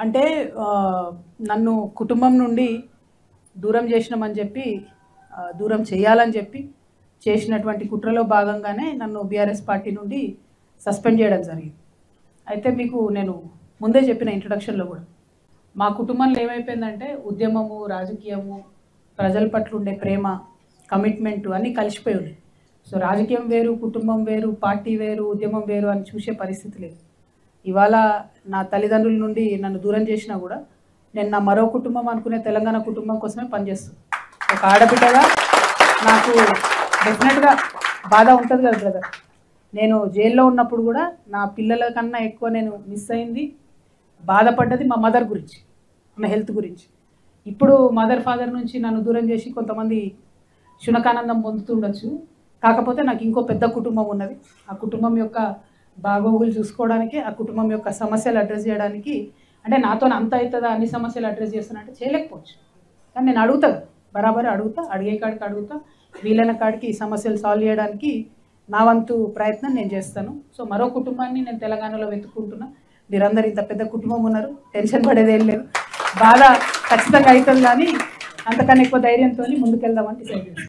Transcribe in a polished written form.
అంటే నన్ను కుటుంబం నుండి దూరం చేసినామని చెప్పి దూరం చేయాలని చెప్పి చేసినటువంటి కుట్రలో భాగంగానే నన్ను బీఆర్ఎస్ పార్టీ నుండి సస్పెండ్ చేయడం జరిగింది. అయితే మీకు నేను ముందే చెప్పిన ఇంట్రొడక్షన్లో కూడా మా కుటుంబంలో ఏమైపోయిందంటే ఉద్యమము, రాజకీయము, ప్రజల పట్ల ఉండే ప్రేమ, కమిట్మెంట్ అన్నీ కలిసిపోయి ఉన్నాయి. సో రాజకీయం వేరు, కుటుంబం వేరు, పార్టీ వేరు, ఉద్యమం వేరు అని చూసే పరిస్థితి లేదు. ఇవాళ నా తల్లిదండ్రుల నుండి నన్ను దూరం చేసినా కూడా నేను నా మరో కుటుంబం అనుకునే తెలంగాణ కుటుంబం కోసమే పనిచేస్తాను. ఒక ఆడబిడ్డగా నాకు డెఫినెట్గా బాధ ఉంటుంది కదా బ్రదర్. నేను జైల్లో ఉన్నప్పుడు కూడా నా పిల్లల కన్నా ఎక్కువ నేను మిస్ అయింది, బాధపడ్డది మా మదర్ గురించి, ఆమె హెల్త్ గురించి. ఇప్పుడు మదర్ ఫాదర్ నుంచి నన్ను దూరం చేసి కొంతమంది శునకానందం పొందుతుండొచ్చు. కాకపోతే నాకు ఇంకో పెద్ద కుటుంబం ఉన్నది. ఆ కుటుంబం యొక్క బాగోగులు చూసుకోవడానికి, ఆ కుటుంబం యొక్క సమస్యలు అడ్రస్ చేయడానికి, అంటే నాతో అంత అవుతుందా అన్ని సమస్యలు అడ్రస్ చేస్తున్నా అంటే చేయలేకపోవచ్చు. కానీ నేను అడుగుతా, బరాబర్ అడుగుతా, అడిగే కాడికి అడుగుతా, వీలైన కాడికి ఈ సమస్యలు సాల్వ్ చేయడానికి నా వంతు ప్రయత్నం నేను చేస్తాను. సో మరో కుటుంబాన్ని నేను తెలంగాణలో వెతుక్కుంటున్నా. మీరందరూ ఇంత పెద్ద కుటుంబం ఉన్నారు, టెన్షన్ పడేదేం లేదు. బాధ ఖచ్చితంగా అవుతుంది, కానీ అంతకన్నా ఎక్కువ ధైర్యంతో ముందుకెళ్దామని డిసైడ్ చేస్తాను.